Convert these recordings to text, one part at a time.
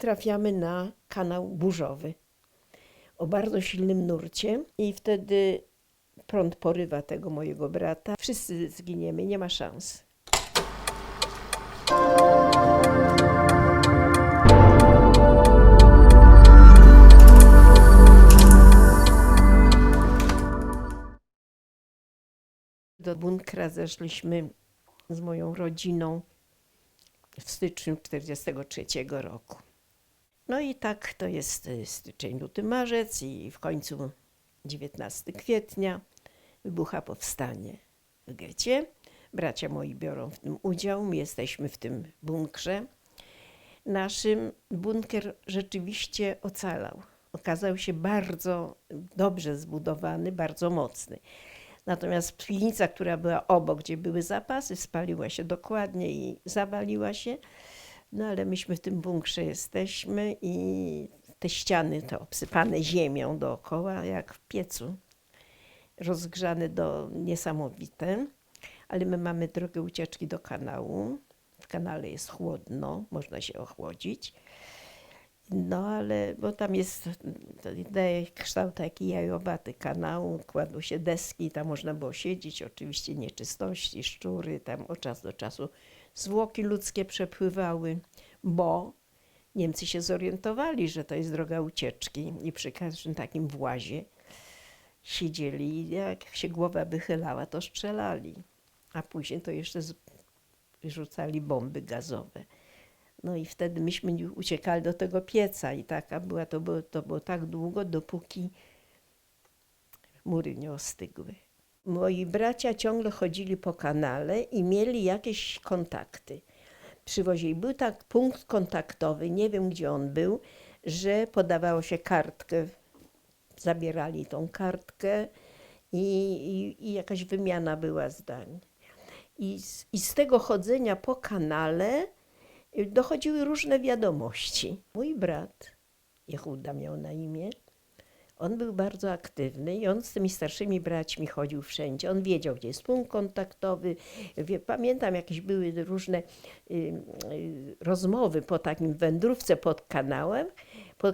trafiamy na kanał burzowy o bardzo silnym nurcie i wtedy prąd porywa tego mojego brata. Wszyscy zginiemy, nie ma szans. Do bunkra zeszliśmy z moją rodziną w styczniu 1943 roku. No i tak to jest styczeń, luty, marzec i w końcu 19 kwietnia wybucha powstanie w getcie. Bracia moi biorą w tym udział, my jesteśmy w tym bunkrze. Naszym bunkier rzeczywiście ocalał. Okazał się bardzo dobrze zbudowany, bardzo mocny. Natomiast piwnica, która była obok, gdzie były zapasy, spaliła się dokładnie i zawaliła się. No ale myśmy w tym bunkrze jesteśmy i te ściany to obsypane ziemią dookoła, jak w piecu. Rozgrzane do niesamowite. Ale my mamy drogę ucieczki do kanału. W kanale jest chłodno, można się ochłodzić. No ale, bo tam jest, daje kształt taki jajowaty kanału, kładły się deski, tam można było siedzieć, oczywiście nieczystości, szczury, tam od czasu do czasu zwłoki ludzkie przepływały, bo Niemcy się zorientowali, że to jest droga ucieczki i przy każdym takim włazie siedzieli i jak się głowa wychylała, to strzelali, a później to jeszcze rzucali bomby gazowe. No i wtedy myśmy uciekali do tego pieca i taka była, to było tak długo, dopóki mury nie ostygły. Moi bracia ciągle chodzili po kanale i mieli jakieś kontakty. Przywozili. Był tak punkt kontaktowy, nie wiem gdzie on był, że podawało się kartkę, zabierali tą kartkę i jakaś wymiana była zdań. I z tego chodzenia po kanale dochodziły różne wiadomości. Mój brat, Jehuda miał na imię, on był bardzo aktywny i on z tymi starszymi braćmi chodził wszędzie. On wiedział, gdzie jest punkt kontaktowy. Pamiętam, jakieś były różne rozmowy po takim wędrówce pod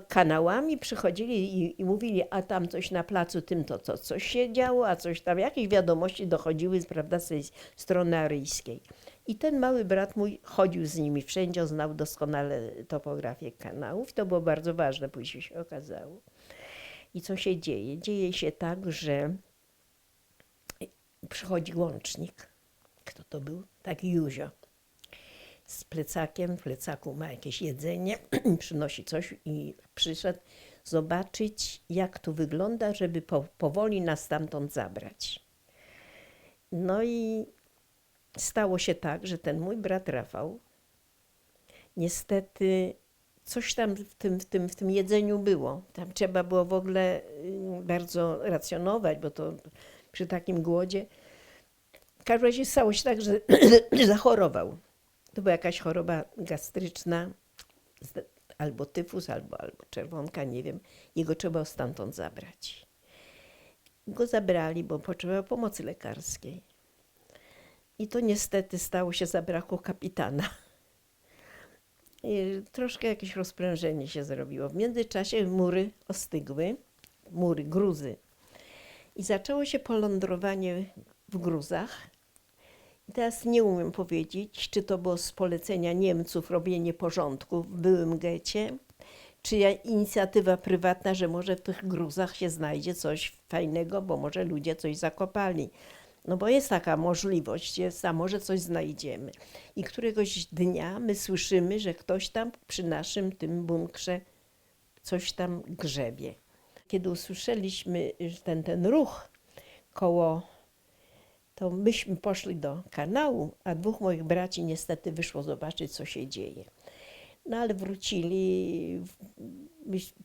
kanałami przychodzili i mówili, a tam coś na placu tym to coś się działo, a coś tam, jakieś wiadomości dochodziły, prawda, z tej strony aryjskiej. I ten mały brat mój chodził z nimi wszędzie, znał doskonale topografię kanałów. To było bardzo ważne, później się okazało. I co się dzieje? Dzieje się tak, że przychodzi łącznik. Kto to był? Taki Józio. Z plecakiem, w plecaku ma jakieś jedzenie, przynosi coś i przyszedł zobaczyć, jak tu wygląda, żeby powoli nas stamtąd zabrać. No i stało się tak, że ten mój brat Rafał, niestety coś tam w tym jedzeniu było. Tam trzeba było w ogóle bardzo racjonować, bo to przy takim głodzie. W każdym razie stało się tak, że zachorował. To była jakaś choroba gastryczna, albo tyfus, albo czerwonka, nie wiem. Jego trzeba stamtąd zabrać. Go zabrali, bo potrzebował pomocy lekarskiej. I to niestety stało się, zabrakło kapitana. I troszkę jakieś rozprężenie się zrobiło. W międzyczasie mury ostygły, gruzy. I zaczęło się polądrowanie w gruzach. I teraz nie umiem powiedzieć, czy to było z polecenia Niemców robienie porządku w byłym getcie, czy inicjatywa prywatna, że może w tych gruzach się znajdzie coś fajnego, bo może ludzie coś zakopali. No bo jest taka możliwość, a może coś znajdziemy. I któregoś dnia my słyszymy, że ktoś tam przy naszym tym bunkrze coś tam grzebie. Kiedy usłyszeliśmy ten ruch koło, to myśmy poszli do kanału, a dwóch moich braci niestety wyszło zobaczyć, co się dzieje. No ale wrócili,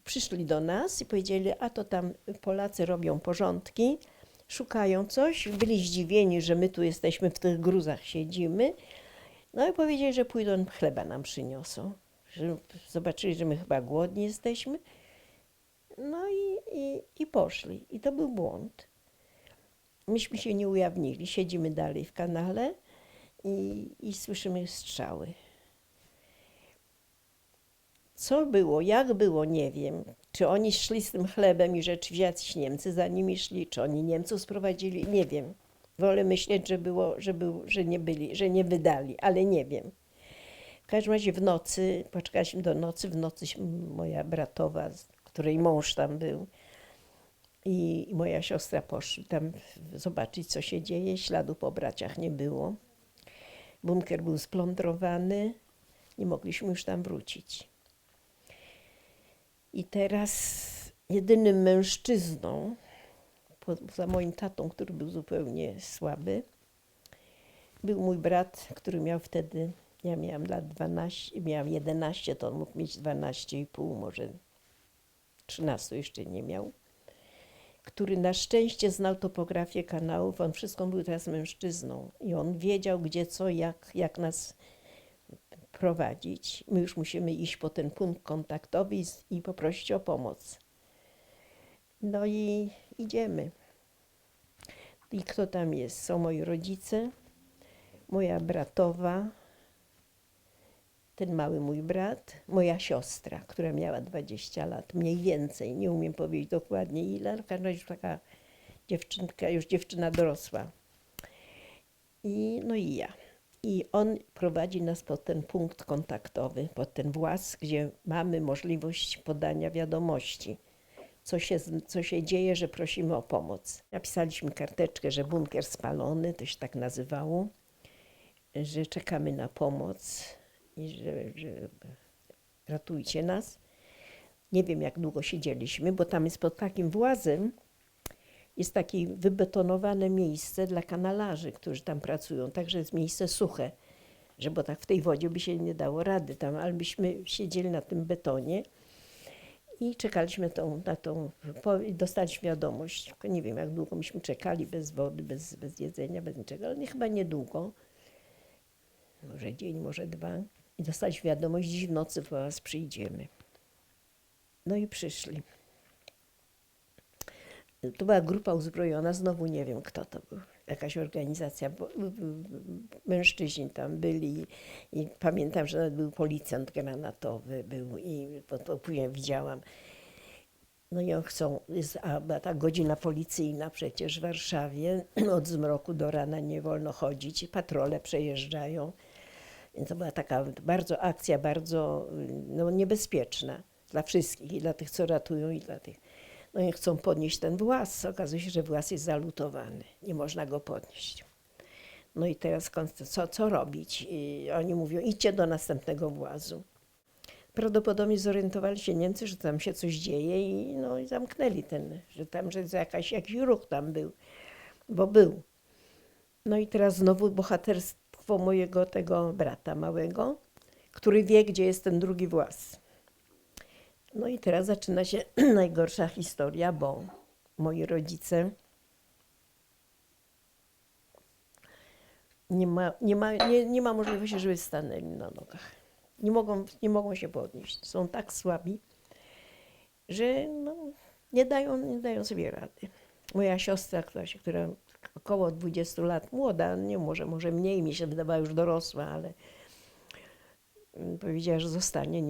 przyszli do nas i powiedzieli, a to tam Polacy robią porządki, szukają coś, byli zdziwieni, że my tu jesteśmy, w tych gruzach siedzimy. No i powiedzieli, że pójdą, chleba nam przyniosą. Że zobaczyli, że my chyba głodni jesteśmy. No i poszli. I to był błąd. Myśmy się nie ujawnili, siedzimy dalej w kanale i słyszymy strzały. Co było, jak było, nie wiem. Czy oni szli z tym chlebem i rzeczywiście jacyś Niemcy za nimi szli, czy oni Niemców sprowadzili, nie wiem. Wolę myśleć, że nie byli, że nie wydali, ale nie wiem. W każdym razie w nocy, poczekaliśmy do nocy, w nocy moja bratowa, której mąż tam był, i moja siostra poszły tam zobaczyć, co się dzieje. Śladu po braciach nie było. Bunkier był splądrowany, nie mogliśmy już tam wrócić. I teraz jedynym mężczyzną, poza moim tatą, który był zupełnie słaby, był mój brat, który miał wtedy, ja miałam lat 12, miałam 11, to on mógł mieć 12,5, może 13 jeszcze nie miał, który na szczęście znał topografię kanałów, on wszystko był teraz mężczyzną i on wiedział gdzie, co, jak nas prowadzić. My już musimy iść po ten punkt kontaktowy i poprosić o pomoc. No i idziemy. I kto tam jest? Są moi rodzice, moja bratowa, ten mały mój brat, moja siostra, która miała 20 lat, mniej więcej, nie umiem powiedzieć dokładnie ile, ale w każdym razie taka dziewczynka, już dziewczyna dorosła. No i ja. I on prowadzi nas pod ten punkt kontaktowy, pod ten włas, gdzie mamy możliwość podania wiadomości, co się dzieje, że prosimy o pomoc. Napisaliśmy karteczkę, że bunkier spalony, to się tak nazywało, że czekamy na pomoc i że ratujcie nas. Nie wiem, jak długo siedzieliśmy, bo tam jest pod takim włazem, jest takie wybetonowane miejsce dla kanalarzy, którzy tam pracują, także jest miejsce suche, bo tak w tej wodzie by się nie dało rady tam, ale byśmy siedzieli na tym betonie i czekaliśmy dostaliśmy wiadomość. Tylko nie wiem, jak długo myśmy czekali bez wody, bez jedzenia, bez niczego, ale chyba niedługo. Może dzień, może dwa. I dostaliśmy wiadomość, dziś w nocy po was przyjdziemy. No i przyszli. To była grupa uzbrojona, znowu nie wiem, kto to był. Jakaś organizacja, bo mężczyźni tam byli i pamiętam, że nawet był policjant granatowy był i to później widziałam. No i była ta godzina policyjna przecież w Warszawie, od zmroku do rana nie wolno chodzić, patrole przejeżdżają. Więc to była taka akcja bardzo niebezpieczna dla wszystkich, i dla tych, co ratują, i dla tych. No i chcą podnieść ten włas. Okazuje się, że włas jest zalutowany. Nie można go podnieść. No i teraz co robić? I oni mówią, idźcie do następnego włazu. Prawdopodobnie zorientowali się Niemcy, że tam się coś dzieje i zamknęli że jakiś ruch tam był, bo był. No i teraz znowu bohaterstwo mojego tego brata małego, który wie, gdzie jest ten drugi właz. No i teraz zaczyna się najgorsza historia, bo moi rodzice nie ma możliwości, żeby stanęli na nogach. Nie mogą się podnieść. Są tak słabi, że nie dają sobie rady. Moja siostra, która około 20 lat, młoda, może mniej, mi się wydawała już dorosła, ale powiedziała, że zostanie,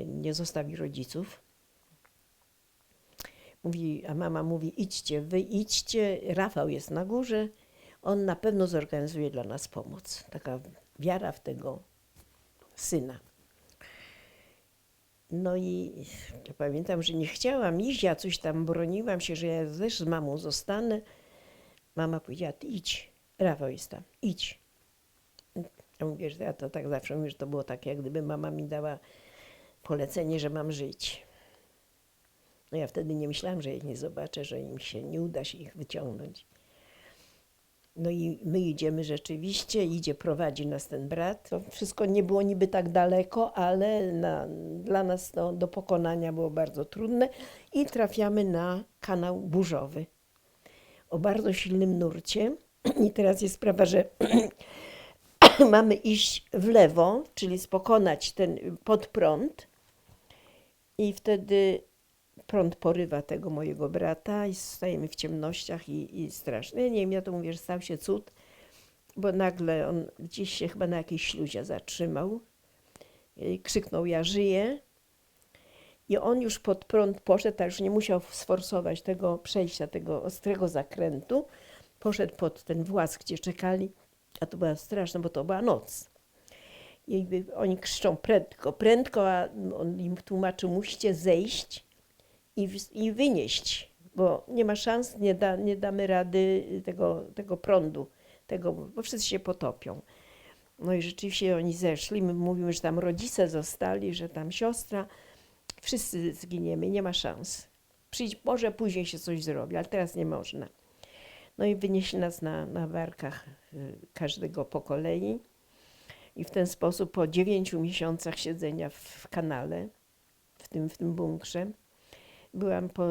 nie zostawi rodziców. A mama mówi, idźcie, Rafał jest na górze, on na pewno zorganizuje dla nas pomoc. Taka wiara w tego syna. No i ja pamiętam, że nie chciałam iść, ja coś tam broniłam się, że ja też z mamą zostanę. Mama powiedziała, ty idź, Rafał jest tam, idź. Ja mówię, że ja to tak zawsze mówię, że to było tak, jak gdyby mama mi dała polecenie, że mam żyć. No ja wtedy nie myślałam, że ich nie zobaczę, że im się nie uda się ich wyciągnąć. No i my idziemy rzeczywiście, prowadzi nas ten brat. To wszystko nie było niby tak daleko, ale dla nas do pokonania było bardzo trudne i trafiamy na kanał burzowy o bardzo silnym nurcie. I teraz jest sprawa, że mamy iść w lewo, czyli pokonać ten podprąd i wtedy prąd porywa tego mojego brata i stajemy w ciemnościach i strasznie. Ja nie wiem, ja to mówię, że stał się cud, bo nagle on gdzieś się chyba na jakiejś śluzie zatrzymał krzyknął: ja żyję. I on już pod prąd poszedł, tak już nie musiał sforsować tego przejścia, tego ostrego zakrętu. Poszedł pod ten włas, gdzie czekali, a to była straszne, bo to była noc. I oni krzyczą: prędko, prędko, a on im tłumaczył: musicie zejść i wynieść, bo nie ma szans, nie damy rady tego prądu, bo wszyscy się potopią. No i rzeczywiście oni zeszli, my mówimy, że tam rodzice zostali, że tam siostra, wszyscy zginiemy, nie ma szans. Przyjdź, może później się coś zrobi, ale teraz nie można. No i wynieśli nas na barkach każdego po kolei. I w ten sposób po 9 miesiącach siedzenia w kanale, w tym bunkrze,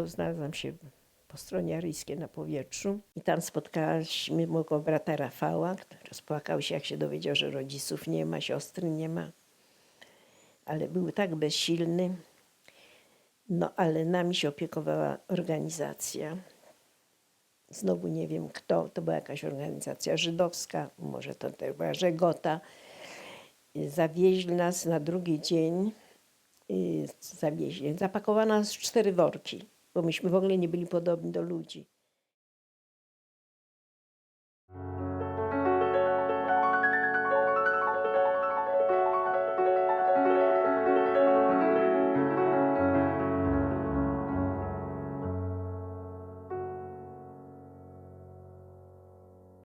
znalazłam się po stronie aryjskiej na powietrzu i tam spotkaliśmy mojego brata Rafała, który rozpłakał się, jak się dowiedział, że rodziców nie ma, siostry nie ma. Ale był tak bezsilny. No ale nami się opiekowała organizacja. Znowu nie wiem kto, to była jakaś organizacja żydowska, może to też była Żegota. Zawieźli nas na drugi dzień, zapakowano nas w 4 worki, bo myśmy w ogóle nie byli podobni do ludzi.